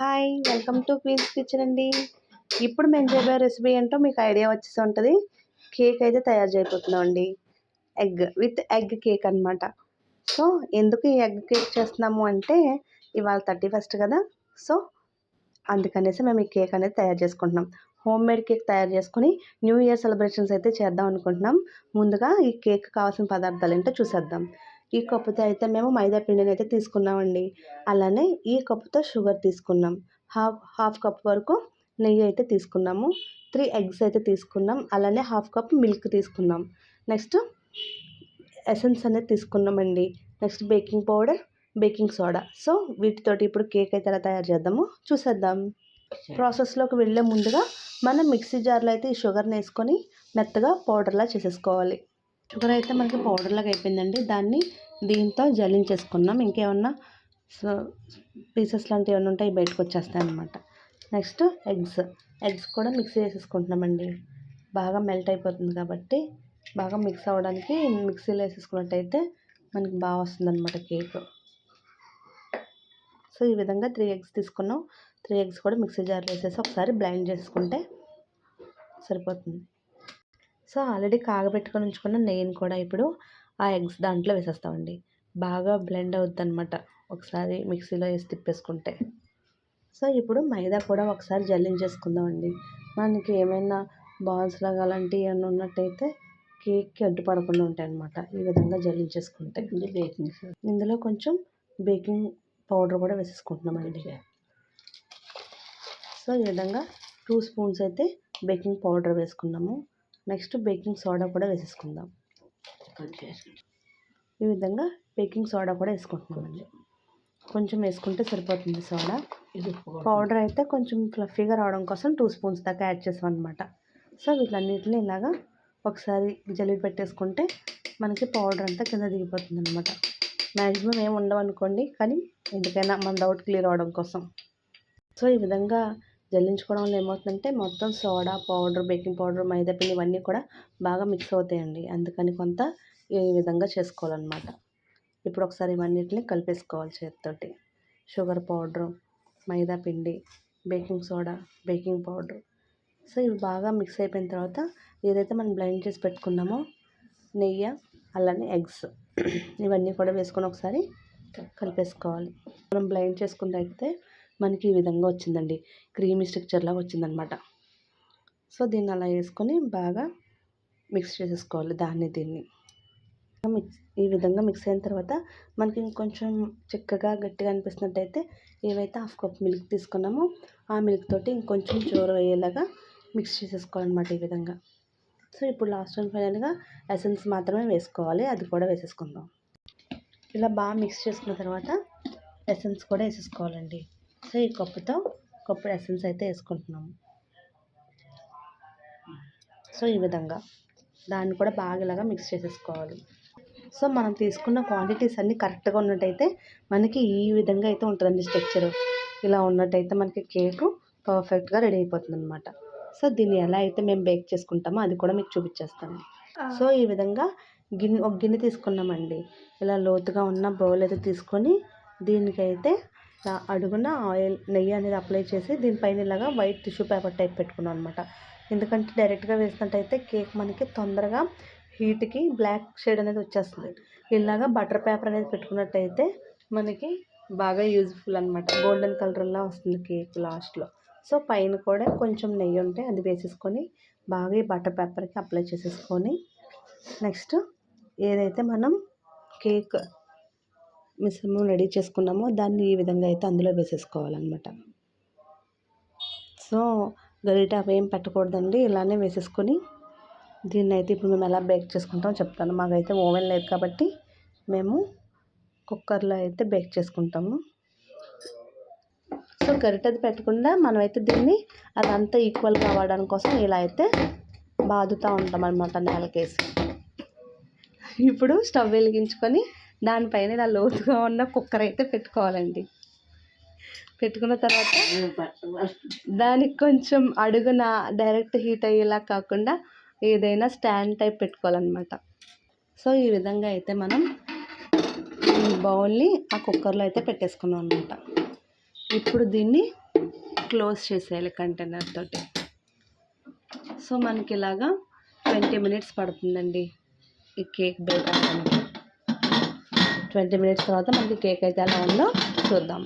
Hi welcome to Queen's kitchen అండి. ఇప్పుడు మేము చేయబోయే రెసిపీ ఏంటో మీకు ఐడియా వచ్చేసి ఉంటుంది. కేక్ అయితే తయారు చేయబోతున్నాం అండి. ఎగ్ కేక్ అనమాట. సో ఎందుకు ఈ ఎగ్ కేక్ చేస్తున్నాము అంటే ఇవాళ 31st కదా. సో అందుకనేసి మేము ఈ కేక్ అనేది తయారు చేసుకుంటున్నాం. హోమ్ మేడ్ కేక్ తయారు చేసుకుని న్యూ ఇయర్ సెలబ్రేషన్స్ అయితే చేద్దాం అనుకుంటున్నాం. ముందుగా ఈ కేక్ కావాల్సిన పదార్థాలు ఏంటో చూసేద్దాం. ఈ కప్పుతో అయితే మేము మైదా పిండిని అయితే తీసుకున్నామండి. అలానే ఈ కప్పుతో షుగర్ తీసుకున్నాం. హాఫ్ కప్ వరకు నెయ్యి అయితే తీసుకున్నాము. 3 ఎగ్స్ అయితే తీసుకున్నాం. అలానే హాఫ్ కప్ మిల్క్ తీసుకున్నాం. నెక్స్ట్ ఎసెన్స్ అనేది తీసుకున్నామండి. Next baking powder, baking soda. So వీటితోటి ఇప్పుడు కేక్ అయితే ఎలా తయారు చేద్దామో చూసేద్దాం. ప్రాసెస్లోకి వెళ్ళే ముందుగా మనం మిక్సీ జార్లో అయితే ఈ షుగర్ని వేసుకొని మెత్తగా పౌడర్లా చేసేసుకోవాలి. షుగర్ అయితే మనకి పౌడర్ లాగా అయిపోయిందండి. దాన్ని దీంతో జల్లించేసుకున్నాం. ఇంకేమన్నా పీసెస్ లాంటివి ఏమైనా ఉంటాయి బయటకు వచ్చేస్తాయి అన్నమాట. నెక్స్ట్ ఎగ్స్ కూడా మిక్సీ వేసేసుకుంటున్నామండి. బాగా మెల్ట్ అయిపోతుంది కాబట్టి బాగా మిక్స్ అవ్వడానికి మిక్సీలో వేసేసుకున్నట్టయితే మనకి బాగా వస్తుంది అనమాట కేక్. సో ఈ విధంగా 3 ఎగ్స్ తీసుకున్నాం. 3 ఎగ్స్ కూడా మిక్సీ జార్లో వేసేసి ఒకసారి బ్లెండ్ చేసుకుంటే సరిపోతుంది. సో ఆల్రెడీ కాగబెట్టుకొని ఉంచుకున్న నెయ్యిని కూడా ఇప్పుడు ఆ ఎగ్స్ దాంట్లో వేసేస్తామండి. బాగా బ్లెండ్ అవుద్ది అనమాట ఒకసారి మిక్సీలో వేసి తిప్పేసుకుంటే. సో ఇప్పుడు మైదా కూడా ఒకసారి జల్లించేసుకుందామండి. మనకి ఏమైనా బాల్స్ లాగా అలాంటివి ఏమైనా ఉన్నట్టయితే కేక్కి అడ్డుపడకుండా ఉంటాయి అన్నమాట. ఈ విధంగా జల్లించేసుకుంటే ఇందులో కొంచెం బేకింగ్ పౌడర్ కూడా వేసేసుకుంటున్నామండి. సో ఈ విధంగా 2 స్పూన్స్ అయితే బేకింగ్ పౌడర్ వేసుకున్నాము. నెక్స్ట్ బేకింగ్ సోడా కూడా వేసేసుకుందాం. ఈ విధంగా బేకింగ్ సోడా కూడా వేసుకుంటున్నామండి. కొంచెం వేసుకుంటే సరిపోతుంది సోడా. పౌడర్ అయితే కొంచెం ఫ్లఫీగా రావడం కోసం 2 స్పూన్స్ దాకా యాడ్ చేసాం అనమాట. సో వీటన్నిటిని ఇలాగా ఒకసారి జల్లి పెట్టేసుకుంటే మనకి పౌడర్ అంతా కింద దిగిపోతుంది అనమాట. మ్యాక్సిమం ఏమి ఉండవనుకోండి, కానీ ఎందుకైనా మన డౌట్ క్లియర్ అవడం కోసం. సో ఈ విధంగా జల్లించుకోవడం వల్ల ఏమవుతుందంటే మొత్తం సోడా పౌడర్, బేకింగ్ పౌడర్, మైదా పిండి ఇవన్నీ కూడా బాగా మిక్స్ అవుతాయండి. అందుకని కొంత ఈ విధంగా చేసుకోవాలన్నమాట. ఇప్పుడు ఒకసారి ఇవన్నిటిని కలిపేసుకోవాలి చేతితోటి. షుగర్ పౌడరు, మైదా పిండి, baking soda, baking powder. So ఇవి బాగా మిక్స్ అయిపోయిన తర్వాత ఏదైతే మనం బ్లెండ్ చేసి పెట్టుకున్నామో నెయ్యి, అలానే ఎగ్స్ ఇవన్నీ కూడా వేసుకొని ఒకసారి కలిపేసుకోవాలి. మనం బ్లెండ్ చేసుకున్నట్టయితే మనకి ఈ విధంగా వచ్చిందండి. క్రీమీ స్ట్రక్చర్ లాగా వచ్చిందనమాట. సో దీన్ని అలా వేసుకొని బాగా మిక్స్ చేసేసుకోవాలి దీన్ని. ఈ విధంగా మిక్స్ అయిన తర్వాత మనకి ఇంకొంచెం చిక్కగా గట్టిగా అనిపిస్తున్నట్టయితే ఏవైతే హాఫ్ కప్ మిల్క్ తీసుకున్నామో ఆ మిల్క్ తోటి ఇంకొంచెం జోరు అయ్యేలాగా మిక్స్ చేసేసుకోవాలన్నమాట ఈ విధంగా. సో ఇప్పుడు లాస్ట్ అండ్ ఫైనల్గా ఎసెన్స్ మాత్రమే వేసుకోవాలి. అది కూడా వేసేసుకుందాం. ఇలా బాగా మిక్స్ చేసుకున్న తర్వాత ఎసెన్స్ కూడా వేసేసుకోవాలండి. సో ఈ కప్పు ఎసెన్స్ అయితే వేసుకుంటున్నాము. సో ఈ విధంగా దాన్ని కూడా బాగా ఇలాగా మిక్స్ చేసేసుకోవాలి. సో మనం తీసుకున్న క్వాంటిటీస్ అన్నీ కరెక్ట్గా ఉన్నట్టయితే మనకి ఈ విధంగా అయితే ఉంటుందండి స్ట్రక్చర్. ఇలా ఉన్నట్టయితే మనకి కేకు పర్ఫెక్ట్గా రెడీ అయిపోతుంది అనమాట. సో దీన్ని ఎలా అయితే మేము బేక్ చేసుకుంటామో అది కూడా మీకు చూపించేస్తాను. సో ఈ విధంగా ఒక గిన్నె తీసుకున్నామండి. ఇలా లోతుగా ఉన్న బౌల్ అయితే తీసుకొని దీనికైతే అడుగున నెయ్యి అనేది అప్లై చేసి దీనిపైన ఇలాగా వైట్ టిష్యూ పేపర్ టైప్ పెట్టుకున్నాం అనమాట. ఎందుకంటే డైరెక్ట్గా వేసినట్టయితే కేక్ మనకి తొందరగా హీట్కి బ్లాక్ షేడ్ అనేది వచ్చేస్తుంది. ఇలాగా బటర్ పేపర్ అనేది పెట్టుకున్నట్టయితే మనకి బాగా యూజ్ఫుల్ అనమాట. గోల్డెన్ కలర్లా వస్తుంది కేక్ లాస్ట్లో. సో పైన కూడా కొంచెం నెయ్యి ఉంటే అది వేసేసుకొని బాగా ఈ బటర్ పేపర్కి అప్లై చేసేసుకొని నెక్స్ట్ ఏదైతే మనం కేక్ మిశ్రమం రెడీ చేసుకున్నామో దాన్ని ఈ విధంగా అయితే అందులో వేసేసుకోవాలన్నమాట. సో గరిట అవేం పెట్టకూడదండి. ఇలానే వేసేసుకొని దీన్ని అయితే ఇప్పుడు మేము ఎలా బేక్ చేసుకుంటామో చెప్తాను. మాకైతే ఓవెన్ లేదు కాబట్టి మేము కుక్కర్లో అయితే బేక్ చేసుకుంటాము. సో గరిటది పెట్టకుండా మనమైతే దీన్ని అదంతా ఈక్వల్గా అవ్వడం కోసం ఇలా అయితే బాదుతూ ఉంటాం అన్నమాట నేలకేసి. ఇప్పుడు స్టవ్ వెలిగించుకొని దానిపైన ఇలా లోతుగా ఉన్న కుక్కర్ అయితే పెట్టుకోవాలండి. పెట్టుకున్న తర్వాత దానికి కొంచెం అడుగున డైరెక్ట్ హీట్ అయ్యేలా కాకుండా ఏదైనా స్టాండ్ టైప్ పెట్టుకోవాలన్నమాట. సో ఈ విధంగా అయితే మనం ఈ బౌల్ని ఆ కుక్కర్లో అయితే పెట్టేసుకున్నాం అనమాట. ఇప్పుడు దీన్ని క్లోజ్ చేసేయాలి కంటైనర్ తోటి. సో మనకి ఇలాగా 20 మినిట్స్ పడుతుందండి ఈ కేక్ బేక్ అవ్వడానికి. 20 మినిట్స్ తర్వాత మనకి కేక్ అయితే ఎలా ఉందో చూద్దాం.